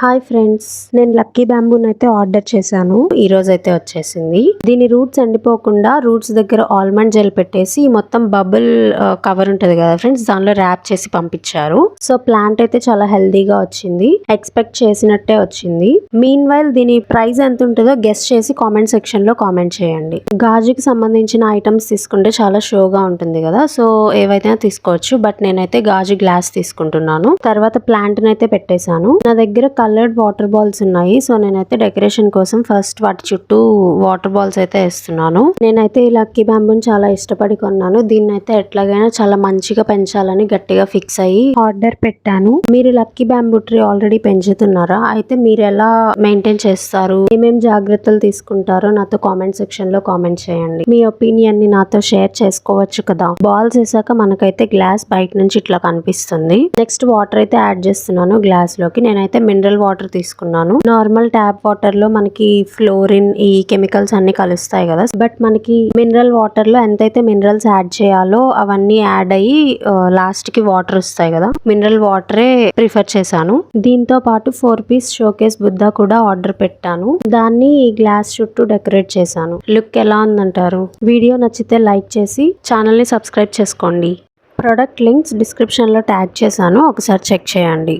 Hi friends, నేను lucky బ్యాంబూని అయితే order చేశాను. ఈ రోజు అయితే వచ్చేసింది. దీని రూట్స్ ఎండిపోకుండా రూట్స్ దగ్గర ఆల్మండ్ జెల్ పెట్టేసి మొత్తం బబుల్ కవర్ ఉంటది కదా ఫ్రెండ్స్, దానిలో ర్యాప్ చేసి పంపించారు. సో ప్లాంట్ అయితే చాలా హెల్దీగా వచ్చింది, ఎక్స్పెక్ట్ చేసినట్టే వచ్చింది. మీన్ వైల్ దీని ప్రైస్ ఎంత ఉంటుందో గెస్ట్ చేసి కామెంట్ సెక్షన్ లో కామెంట్ చేయండి. గాజుకి సంబంధించిన ఐటమ్స్ తీసుకుంటే చాలా షోగా ఉంటుంది కదా, సో ఏవైతే తీసుకోవచ్చు. బట్ నేనైతే గాజు గ్లాస్ తీసుకుంటున్నాను. తర్వాత ప్లాంట్ అయితే పెట్టేశాను. నా దగ్గర కలర్డ్ వాటర్ బాల్స్ ఉన్నాయి. సో నేనైతే డెకరేషన్ కోసం ఫస్ట్ వాటి చుట్టూ వాటర్ బాల్స్ అయితే వేస్తున్నాను. నేనైతే ఈ లక్కీ బ్యాంబూని చాలా ఇష్టపడి కొన్నాను. దీన్ని అయితే ఎట్లాగైనా చాలా మంచిగా పెంచాలని గట్టిగా ఫిక్స్ అయ్యి ఆర్డర్ పెట్టాను. మీరు లక్కీ బ్యాంబూ ట్రీ ఆల్రెడీ పెంచుతున్నారా? అయితే మీరు ఎలా మెయింటైన్ చేస్తారు, ఏమేం జాగ్రత్తలు తీసుకుంటారో నాతో కామెంట్ సెక్షన్ లో కామెంట్ చేయండి. మీ ఒపీనియన్ ని నాతో షేర్ చేసుకోవచ్చు కదా. బాల్స్ వేసాక మనకైతే గ్లాస్ బయట నుంచి ఇట్లా కనిపిస్తుంది. నెక్స్ట్ వాటర్ అయితే యాడ్ చేస్తున్నాను గ్లాస్ లోకి. నేనైతే మినరల్ వాటర్ తీసుకున్నాను. నార్మల్ ట్యాప్ వాటర్ లో మనకి ఫ్లోరిన్, ఈ కెమికల్స్ అన్ని కలుస్తాయి కదా, బట్ మనకి మినరల్ వాటర్ లో ఎంతైతే మినరల్స్ యాడ్ చేయాలో అవన్నీ యాడ్ అయ్యి లాస్ట్ కి వాటర్ వస్తాయి కదా, మినరల్ వాటరే ప్రిఫర్ చేశాను. దీంతో పాటు 4 పీస్ షోకేస్ బుద్ధ కూడా ఆర్డర్ పెట్టాను. దాన్ని గ్లాస్ చుట్టూ డెకరేట్ చేశాను. లుక్ ఎలా ఉందంటారు? వీడియో నచ్చితే లైక్ చేసి ఛానల్ ని సబ్స్క్రైబ్ చేసుకోండి. ప్రొడక్ట్ లింక్స్ డిస్క్రిప్షన్ లో ట్యాగ్ చేశాను, ఒకసారి చెక్ చేయండి.